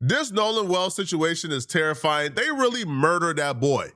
This Nolan Wells situation is terrifying. They really murdered that boy.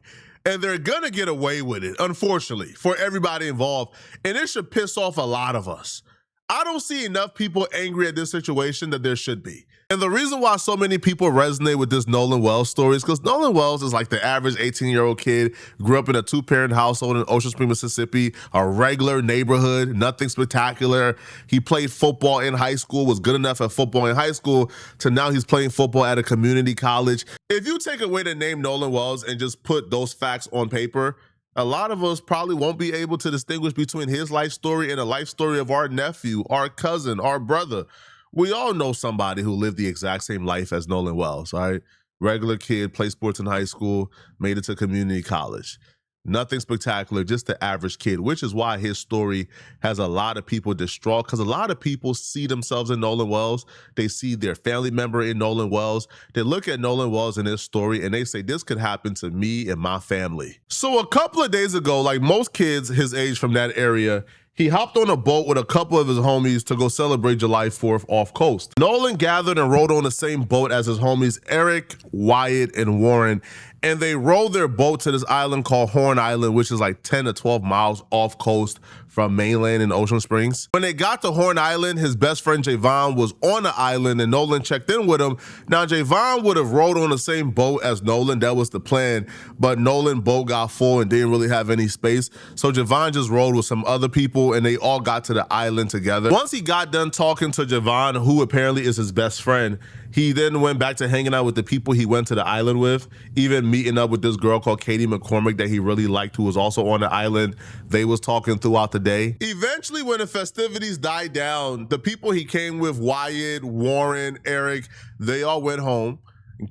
And they're going to get away with it, unfortunately, for everybody involved. And it should piss off a lot of us. I don't see enough people angry at this situation that there should be. And the reason why so many people resonate with this Nolan Wells story is because Nolan Wells is like the average 18-year-old kid, grew up in a two-parent household in Ocean Springs, Mississippi, a regular neighborhood, nothing spectacular. He played football in high school, was good enough at football in high school, to now he's playing football at a community college. If you take away the name Nolan Wells and just put those facts on paper, a lot of us probably won't be able to distinguish between his life story and the life story of our nephew, our cousin, our brother. We all know somebody who lived the exact same life as Nolan Wells, all right? Regular kid, played sports in high school, made it to community college. Nothing spectacular, just the average kid, which is why his story has a lot of people distraught, because a lot of people see themselves in Nolan Wells. They see their family member in Nolan Wells. They look at Nolan Wells and his story and they say, this could happen to me and my family. So a couple of days ago, like most kids his age from that area, he hopped on a boat with a couple of his homies to go celebrate July 4th off coast. Nolan gathered and rode on the same boat as his homies Eric, Wyatt, and Warren, and they rowed their boat to this island called Horn Island, which is like 10 to 12 miles off coast from mainland in Ocean Springs. When they got to Horn Island, his best friend Javon was on the island and Nolan checked in with him. Now, Javon would have rowed on the same boat as Nolan. That was the plan, but Nolan's boat got full and didn't really have any space. So Javon just rowed with some other people and they all got to the island together. Once he got done talking to Javon, who apparently is his best friend, he then went back to hanging out with the people he went to the island with, even meeting up with this girl called Katie McCormick that he really liked, who was also on the island. They was talking throughout the day. Eventually, when the festivities died down, the people he came with, Wyatt, Warren, Eric, they all went home.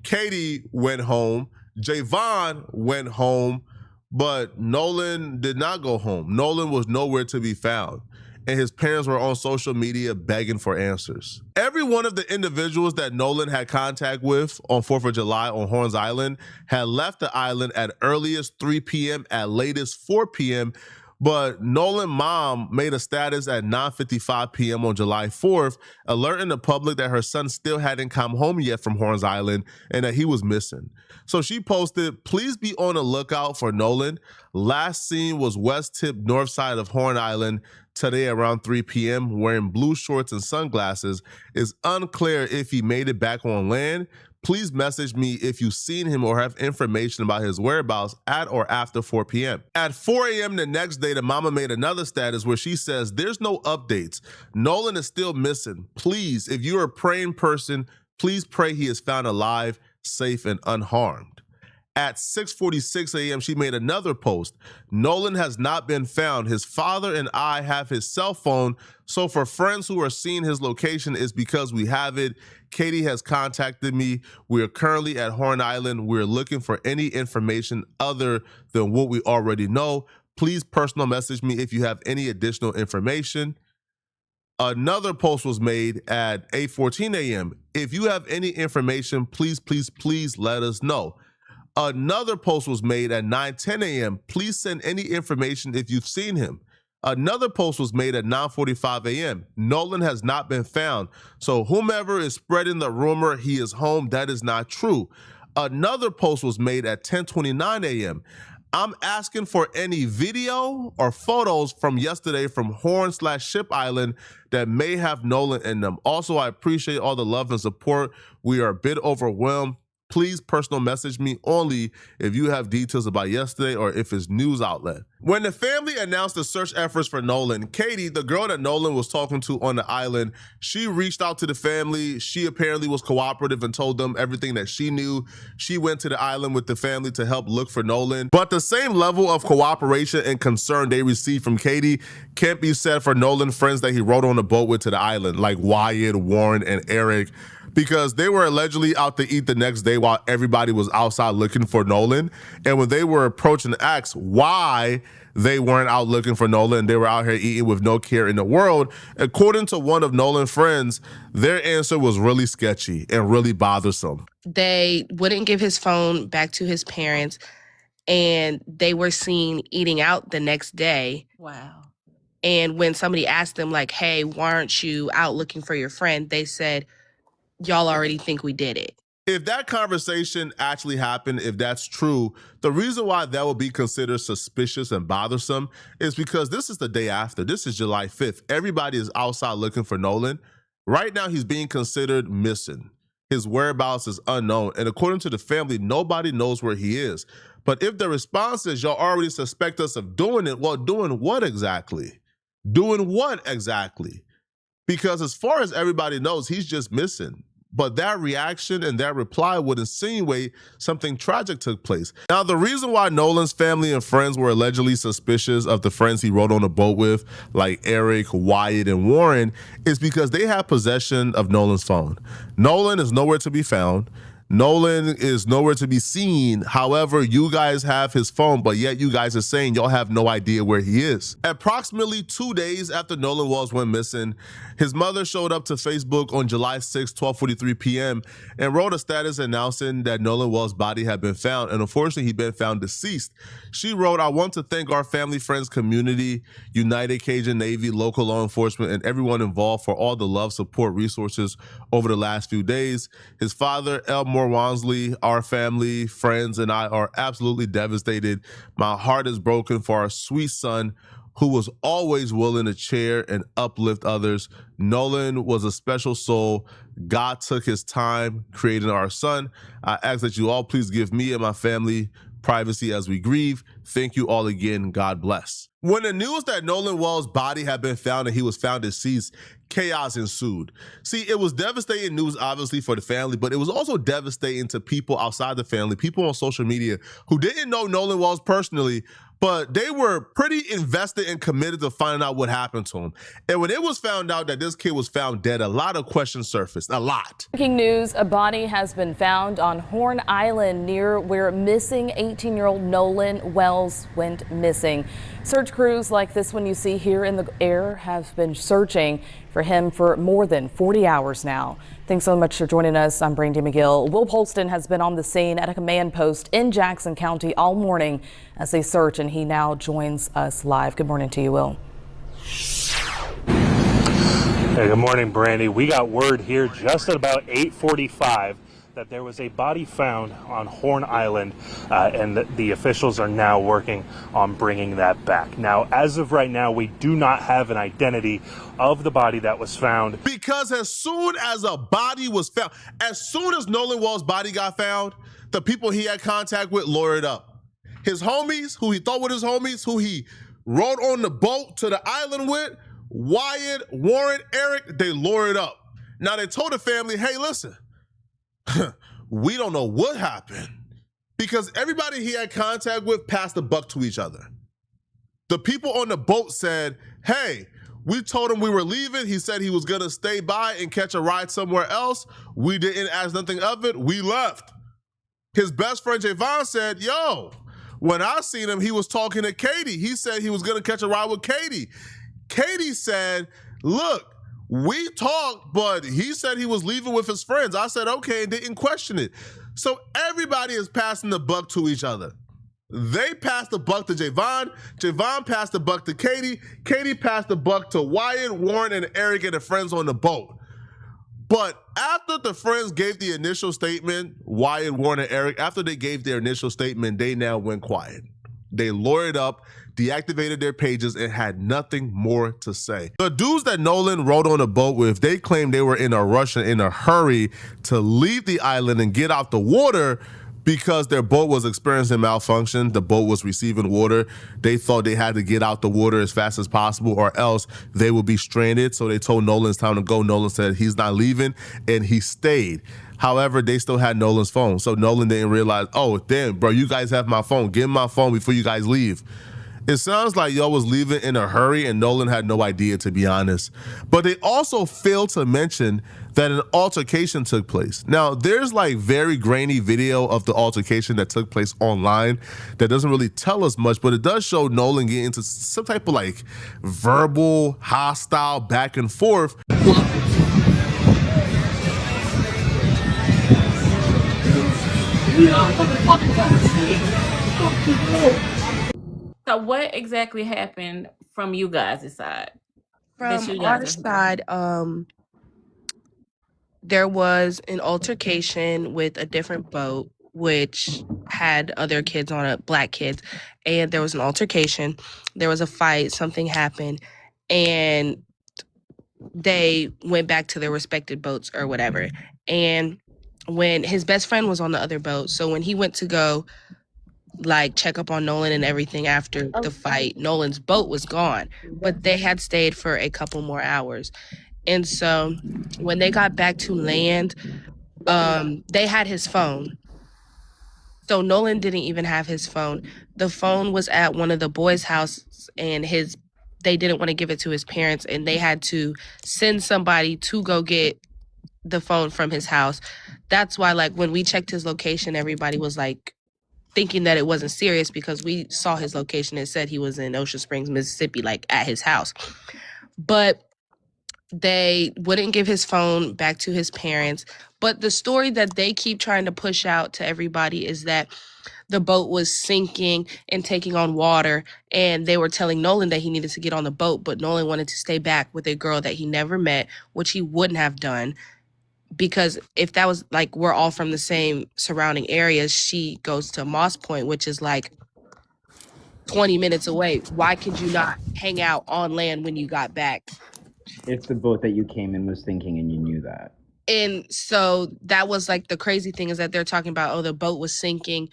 Katie went home. Javon went home, but Nolan did not go home. Nolan was nowhere to be found. And his parents were on social media begging for answers. Every one of the individuals that Nolan had contact with on 4th of July on Horns Island had left the island at earliest 3 p.m., at latest 4 p.m., but Nolan's mom made a status at 9:55 p.m. on July 4th, alerting the public that her son still hadn't come home yet from Horns Island and that he was missing. So she posted, "Please be on the lookout for Nolan. Last seen was west tip north side of Horn Island today around 3 p.m. wearing blue shorts and sunglasses. It's unclear if he made it back on land. Please message me if you've seen him or have information about his whereabouts at or after 4 p.m. At 4 a.m. the next day, the mama made another status where she says, "There's no updates. Nolan is still missing. Please, if you're a praying person, please pray he is found alive, safe, and unharmed." At 6:46 a.m., she made another post. "Nolan has not been found. His father and I have his cell phone, so for friends who are seeing his location, it's because we have it. Katie has contacted me. We are currently at Horn Island. We're looking for any information other than what we already know. Please personal message me if you have any additional information." Another post was made at 8:14 a.m. "If you have any information, please, please, please let us know." Another post was made at 9:10 a.m. "Please send any information if you've seen him." Another post was made at 9:45 a.m. "Nolan has not been found. So whomever is spreading the rumor he is home, that is not true." Another post was made at 10:29 a.m. "I'm asking for any video or photos from yesterday from Horn/Ship Island that may have Nolan in them. Also, I appreciate all the love and support. We are a bit overwhelmed. Please personal message me only if you have details about yesterday or if it's news outlet." When the family announced the search efforts for Nolan, Katie, the girl that Nolan was talking to on the island, she reached out to the family. She apparently was cooperative and told them everything that she knew. She went to the island with the family to help look for Nolan. But the same level of cooperation and concern they received from Katie can't be said for Nolan friends that he rode on a boat with to the island, like Wyatt, Warren, and Eric, because they were allegedly out to eat the next day while everybody was outside looking for Nolan. And when they were approached and asked why they weren't out looking for Nolan, they were out here eating with no care in the world, according to one of Nolan's friends, their answer was really sketchy and really bothersome. They wouldn't give his phone back to his parents, and they were seen eating out the next day. Wow. And when somebody asked them, like, "Hey, why aren't you out looking for your friend?" they said, "Y'all already think we did it." If that conversation actually happened, if that's true, the reason why that would be considered suspicious and bothersome is because this is the day after. This is July 5th. Everybody is outside looking for Nolan. Right now, he's being considered missing. His whereabouts is unknown. And according to the family, nobody knows where he is. But if the response is y'all already suspect us of doing it, well, doing what exactly? Doing what exactly? Because as far as everybody knows, he's just missing. But that reaction and that reply would insinuate something tragic took place. Now, the reason why Nolan's family and friends were allegedly suspicious of the friends he rode on a boat with, like Eric, Wyatt, and Warren, is because they have possession of Nolan's phone. Nolan is nowhere to be found. Nolan is nowhere to be seen. However, you guys have his phone, but yet you guys are saying y'all have no idea where he is. Approximately 2 days after Nolan Wells went missing, his mother showed up to Facebook on July 6, 12:43 p.m. and wrote a status announcing that Nolan Wells' body had been found, and unfortunately, he'd been found deceased. She wrote, "I want to thank our family, friends, community, United Cajun Navy, local law enforcement, and everyone involved for all the love, support, resources over the last few days. His father, Elmore Wansley, our family, friends, and I are absolutely devastated. My heart is broken for our sweet son, who was always willing to cheer and uplift others. Nolan was a special soul. God took his time creating our son. I ask that you all please give me and my family privacy as we grieve. Thank you all again. God bless." When the news that Nolan Wells' body had been found and he was found deceased, chaos ensued. See, it was devastating news, obviously, for the family, but it was also devastating to people outside the family, people on social media who didn't know Nolan Wells personally, but they were pretty invested and committed to finding out what happened to him. And when it was found out that this kid was found dead, a lot of questions surfaced, a lot. Breaking news, a body has been found on Horn Island near where missing 18-year-old Nolan Wells went missing. Search crews like this one you see here in the air have been searching for him for more than 40 hours now. Thanks so much for joining us. I'm Brandy McGill. Will Polston has been on the scene at a command post in Jackson County all morning as they search, and he now joins us live. Good morning to you, Will. Hey, good morning, Brandy. We got word here just at about 8:45 that there was a body found on Horn Island, and the officials are now working on bringing that back. Now, as of right now, we do not have an identity of the body that was found. Because as soon as a body was found, as soon as Nolan Wells' body got found, the people he had contact with lawyered up. His homies, who he thought were his homies, who he rode on the boat to the island with, Wyatt, Warren, Eric, they lawyered up. Now they told the family, hey, listen, we don't know what happened because everybody he had contact with passed the buck to each other. The people on the boat said, hey, we told him we were leaving. He said he was gonna stay by and catch a ride somewhere else. We didn't ask nothing of it. We left. His best friend Javon said, yo, when I seen him, he was talking to Katie. He said he was gonna catch a ride with Katie. Katie said, look, we talked, but he said he was leaving with his friends. I said, okay, and didn't question it. So everybody is passing the buck to each other. They passed the buck to Javon. Javon passed the buck to Katie. Katie passed the buck to Wyatt, Warren, and Eric and the friends on the boat. But after the friends gave the initial statement, Wyatt, Warren, and Eric, after they gave their initial statement, they now went quiet. They lawyered up, deactivated their pages, and had nothing more to say. The dudes that Nolan rode on a boat with, they claimed they were in a rush and in a hurry to leave the island and get out the water because their boat was experiencing malfunction. The boat was receiving water. They thought they had to get out the water as fast as possible or else they would be stranded. So they told Nolan it's time to go. Nolan said he's not leaving, and he stayed. However, they still had Nolan's phone. So Nolan didn't realize, oh, damn, bro, you guys have my phone. Give me my phone before you guys leave. It sounds like y'all was leaving in a hurry and Nolan had no idea, to be honest. But they also failed to mention that an altercation took place. Now, there's like very grainy video of the altercation that took place online that doesn't really tell us much, but it does show Nolan getting into some type of like verbal, hostile back and forth. So what exactly happened from you guys' side? From our side, there was an altercation with a different boat, which had other kids on it, black kids, and there was an altercation. There was a fight, something happened, and they went back to their respected boats or whatever. And when his best friend was on the other boat, so when he went to go like check up on Nolan and everything after the fight, Nolan's boat was gone, but they had stayed for a couple more hours. And so when they got back to land, they had his phone. So Nolan didn't even have his phone. The phone was at one of the boys' houses, and they didn't want to give it to his parents, and they had to send somebody to go get the phone from his house. That's why, like, when we checked his location, everybody was like thinking that it wasn't serious because we saw his location. It said he was in Ocean Springs, Mississippi, like at his house. But they wouldn't give his phone back to his parents. But the story that they keep trying to push out to everybody is that the boat was sinking and taking on water, and they were telling Nolan that he needed to get on the boat, but Nolan wanted to stay back with a girl that he never met, which he wouldn't have done, because if that was like we're all from the same surrounding areas, she goes to Moss Point, which is like 20 minutes away. Why could you not hang out on land when you got back? If the boat that you came in was sinking and you knew that. And so that was like the crazy thing, is that they're talking about, oh, the boat was sinking,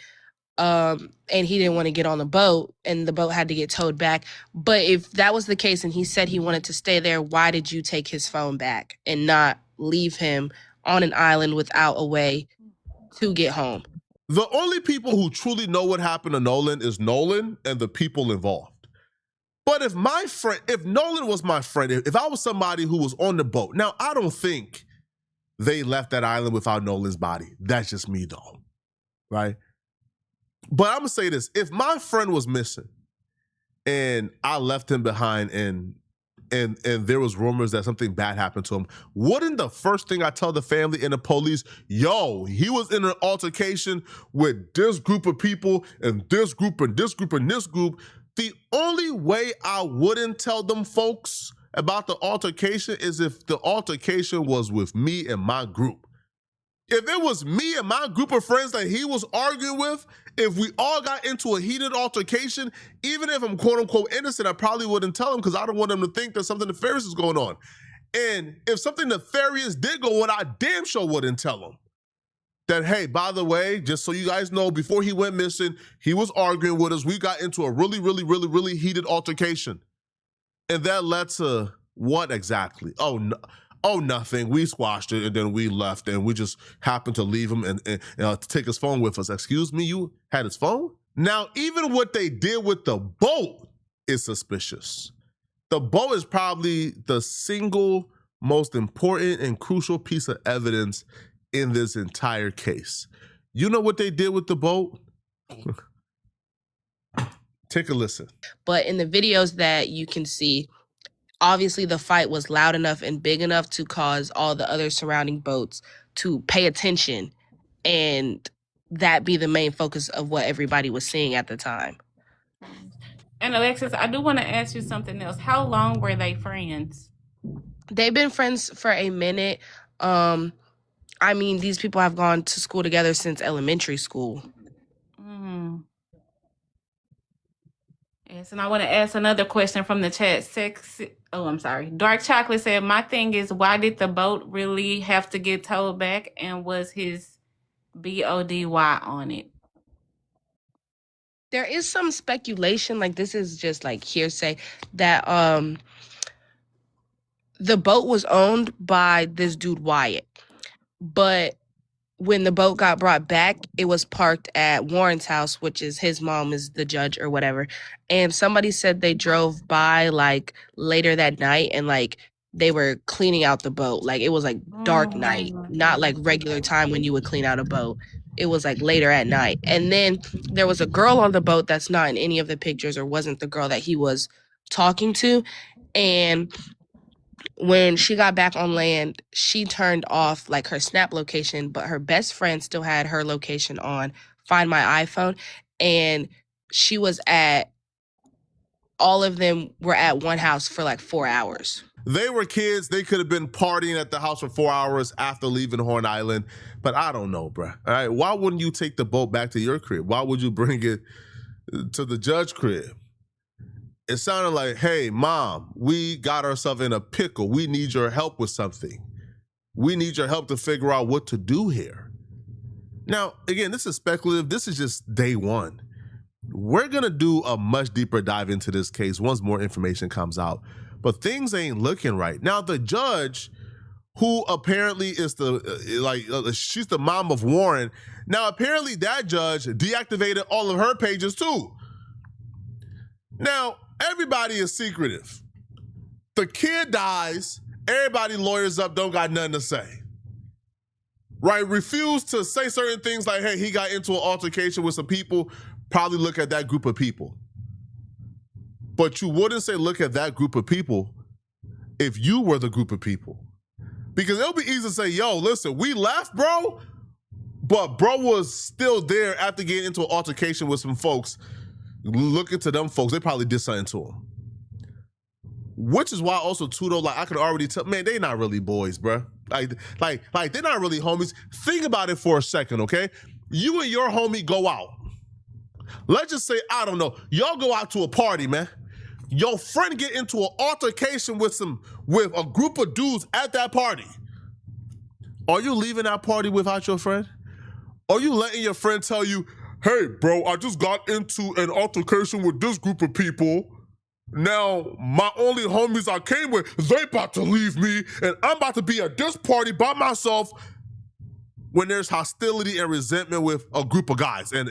and he didn't want to get on the boat, and the boat had to get towed back. But if that was the case and he said he wanted to stay there, why did you take his phone back and not leave him on an island without a way to get home? The only people who truly know what happened to Nolan is Nolan and the people involved. But if Nolan was my friend, if I was somebody who was on the boat, now I don't think they left that island without Nolan's body. That's just me though, right? But I'm gonna say this, if my friend was missing and I left him behind and there was rumors that something bad happened to him, wouldn't the first thing I tell the family and the police, yo, he was in an altercation with this group of people and this group and this group and this group? The only way I wouldn't tell them folks about the altercation is if the altercation was with me and my group. If it was me and my group of friends that he was arguing with, if we all got into a heated altercation, even if I'm quote unquote innocent, I probably wouldn't tell him because I don't want him to think that something nefarious is going on. And if something nefarious did go on, I damn sure wouldn't tell him that, hey, by the way, just so you guys know, before he went missing, he was arguing with us. We got into a really, really, really, really heated altercation. And that led to what exactly? Oh, nothing. We squashed it and then we left and we just happened to leave him and to take his phone with us. Excuse me, you had his phone? Now, even what they did with the boat is suspicious. The boat is probably the single most important and crucial piece of evidence in this entire case. You know what they did with the boat? Take a listen. But in the videos that you can see, obviously the fight was loud enough and big enough to cause all the other surrounding boats to pay attention, and that be the main focus of what everybody was seeing at the time. And Alexis, I do want to ask you something else. How long were they friends? They've been friends for a minute. I mean, these people have gone to school together since elementary school. Yes, and I want to ask another question from the chat. Dark Chocolate said, my thing is, why did the boat really have to get towed back, and was his BODY on it? There is some speculation, like this is just like hearsay, that the boat was owned by this dude Wyatt. But when the boat got brought back, it was parked at Warren's house, which is his mom is the judge or whatever. And somebody said they drove by like later that night and like they were cleaning out the boat. Like it was like dark night, not like regular time when you would clean out a boat. It was like later at night. And then there was a girl on the boat that's not in any of the pictures or wasn't the girl that he was talking to. And when she got back on land, she turned off like her Snap location, but her best friend still had her location on Find My iPhone. And she was at all of them were at one house for like 4 hours. They were kids. They could have been partying at the house for 4 hours after leaving Horn Island. But I don't know, bruh. All right, why wouldn't you take the boat back to your crib? Why would you bring it to the judge crib? It sounded like, hey, mom, we got ourselves in a pickle. We need your help with something. We need your help to figure out what to do here. Now, again, this is speculative. This is just day one. We're going to do a much deeper dive into this case once more information comes out. But things ain't looking right. Now, the judge, who apparently is she's the mom of Warren. Now, apparently that judge deactivated all of her pages too. Now, everybody is secretive. The kid dies, everybody lawyers up, don't got nothing to say. Right? Refuse to say certain things like, hey, he got into an altercation with some people, probably look at that group of people. But you wouldn't say look at that group of people if you were the group of people. Because it'll be easy to say, yo, listen, we left, bro, but bro was still there after getting into an altercation with some folks. Looking to them folks, they probably did something to him. Which is why also too, though, like I could already tell, man, they not really boys, bro. Like they're not really homies. Think about it for a second, okay? You and your homie go out. Let's just say, I don't know, y'all go out to a party, man. Your friend get into an altercation with a group of dudes at that party. Are you leaving that party without your friend? Are you letting your friend tell you, hey, bro, I just got into an altercation with this group of people. Now, my only homies I came with, they about to leave me, and I'm about to be at this party by myself when there's hostility and resentment with a group of guys, and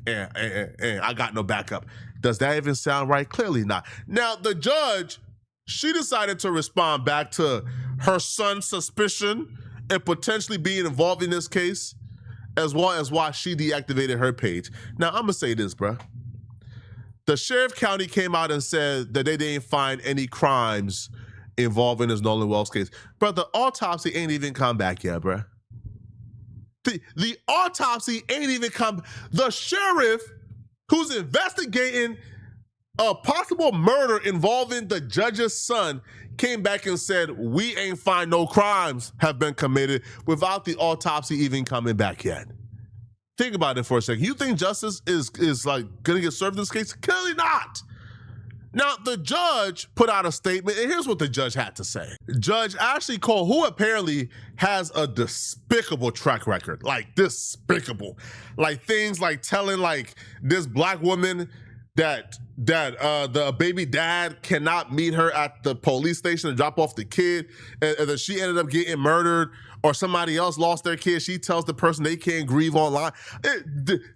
I got no backup. Does that even sound right? Clearly not. Now, the judge, she decided to respond back to her son's suspicion and potentially being involved in this case, as well as why she deactivated her page. Now, I'm gonna say this, bruh. The Sheriff County came out and said that they didn't find any crimes involving this Nolan Wells case. But the autopsy ain't even come back yet, bruh. The autopsy ain't even come. The sheriff who's investigating a possible murder involving the judge's son came back and said, we ain't find no crimes have been committed without the autopsy even coming back yet. Think about it for a second. You think justice is like gonna get served in this case? Clearly not. Now, the judge put out a statement, and here's what the judge had to say. Judge Ashley Cole, who apparently has a despicable track record, like despicable, like things like telling like this black woman that the baby dad cannot meet her at the police station to drop off the kid, and that she ended up getting murdered, or somebody else lost their kid. She tells the person they can't grieve online.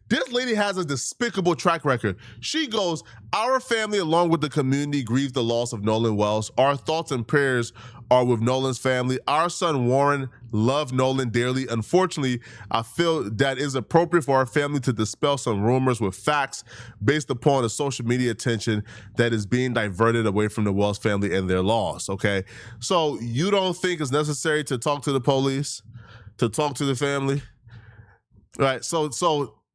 This lady has a despicable track record. She goes, our family, along with the community, grieves the loss of Nolan Wells. Our thoughts and prayers are with Nolan's family. Our son, Warren, loved Nolan dearly. Unfortunately, I feel that it's appropriate for our family to dispel some rumors with facts based upon the social media attention that is being diverted away from the Wells family and their loss, okay? So you don't think it's necessary to talk to the police, to talk to the family? Right, so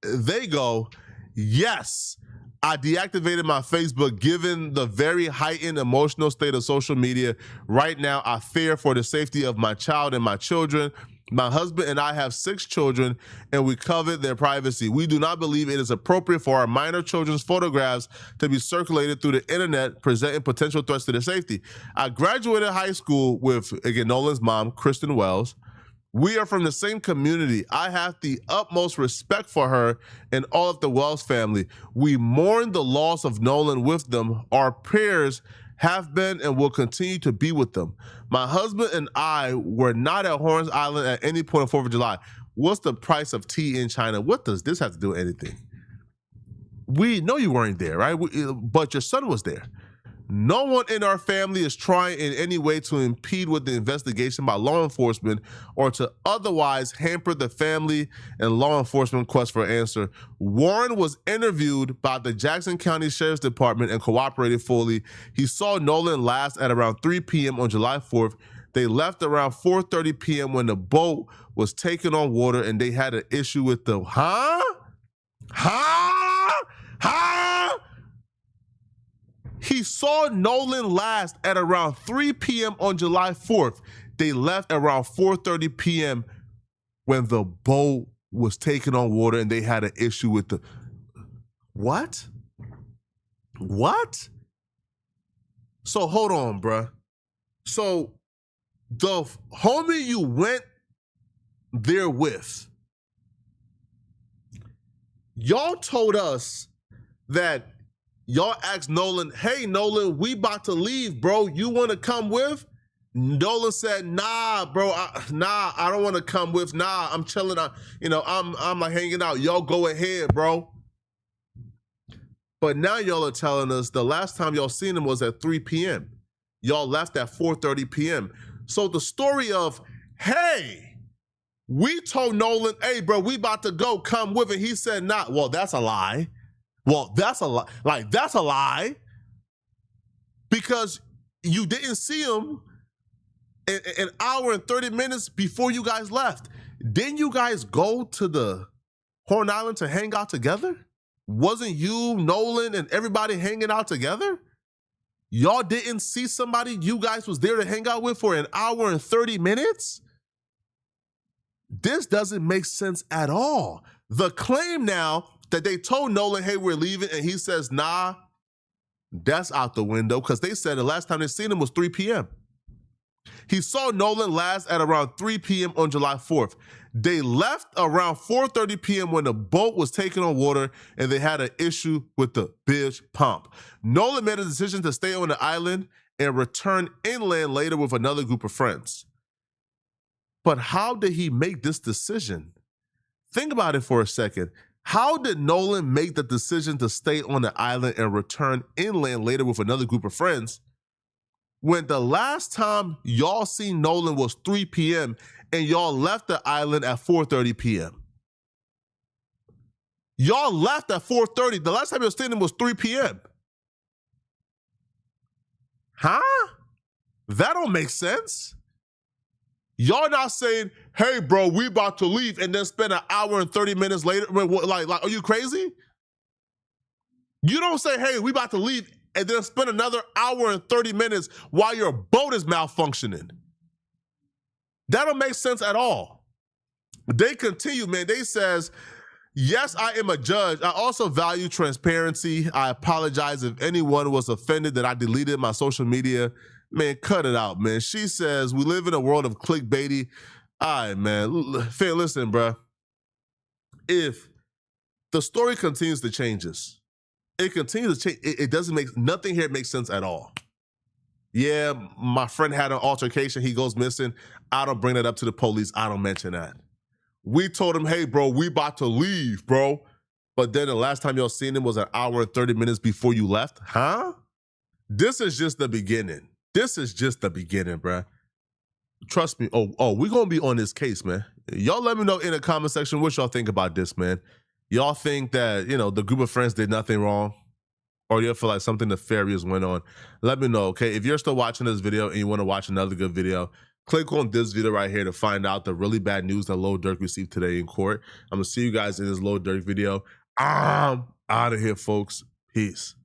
they go, yes, I deactivated my Facebook given the very heightened emotional state of social media. Right now, I fear for the safety of my child and my children. My husband and I have 6 children, and we covet their privacy. We do not believe it is appropriate for our minor children's photographs to be circulated through the internet, presenting potential threats to their safety. I graduated high school with, again, Nolan's mom, Kristen Wells. We are from the same community. I have the utmost respect for her and all of the Wells family. We mourn the loss of Nolan with them. Our prayers have been and will continue to be with them. My husband and I were not at Horn Island at any point on 4th of July. What's the price of tea in China? What does this have to do with anything? We know you weren't there, right? But your son was there. No one in our family is trying in any way to impede with the investigation by law enforcement or to otherwise hamper the family and law enforcement quest for an answer. Warren was interviewed by the Jackson County Sheriff's Department and cooperated fully. He saw Nolan last at around 3 p.m. on July 4th. They left around 4:30 p.m. when the boat was taken on water and they had an issue with the, He saw Nolan last at around 3 p.m. on July 4th. They left around 4:30 p.m. when the boat was taking on water and they had an issue with the... What? What? So hold on, bruh. So the homie you went there with, y'all told us that y'all asked Nolan, hey, Nolan, we about to leave, bro. You want to come with? Nolan said, nah, bro, I don't want to come with. Nah, I'm chilling. I'm like hanging out. Y'all go ahead, bro. But now y'all are telling us the last time y'all seen him was at 3 p.m. Y'all left at 4:30 p.m. So the story of, hey, we told Nolan, hey, bro, we about to go, come with it. He said, nah. Well, that's a lie. Well, that's a lie. Like, that's a lie. Because you didn't see him an hour and 30 minutes before you guys left. Didn't you guys go to the Horn Island to hang out together? Wasn't you, Nolan, and everybody hanging out together? Y'all didn't see somebody you guys was there to hang out with for an hour and 30 minutes? This doesn't make sense at all. The claim now that they told Nolan, hey, we're leaving, and he says, nah, that's out the window, because they said the last time they seen him was 3 p.m. He saw Nolan last at around 3 p.m. on July 4th. They left around 4:30 p.m. when the boat was taking on water and they had an issue with the bilge pump. Nolan made a decision to stay on the island and return inland later with another group of friends. But how did he make this decision? Think about it for a second. How did Nolan make the decision to stay on the island and return inland later with another group of friends when the last time y'all seen Nolan was 3 p.m. and y'all left the island at 4:30 p.m.? Y'all left at 4:30. The last time y'all seen him was 3 p.m. Huh? That don't make sense. Y'all not saying, hey, bro, we about to leave, and then spend an hour and 30 minutes later. Like, are you crazy? You don't say, hey, we about to leave, and then spend another hour and 30 minutes while your boat is malfunctioning. That don't make sense at all. They continue, man. They says, yes, I am a judge. I also value transparency. I apologize if anyone was offended that I deleted my social media. Man, cut it out, man. She says, we live in a world of clickbaity. All right, man. Fair, listen, bro. If the story continues to change, it continues to change. It doesn't make, nothing here makes sense at all. Yeah, my friend had an altercation. He goes missing. I don't bring that up to the police. I don't mention that. We told him, hey, bro, we about to leave, bro. But then the last time y'all seen him was an hour and 30 minutes before you left. Huh? This is just the beginning. This is just the beginning, bro. Trust me. Oh, we're going to be on this case, man. Y'all let me know in the comment section what y'all think about this, man. Y'all think that, the group of friends did nothing wrong? Or you feel like something nefarious went on? Let me know, okay? If you're still watching this video and you want to watch another good video, click on this video right here to find out the really bad news that Lil Durk received today in court. I'm going to see you guys in this Lil Durk video. I'm out of here, folks. Peace.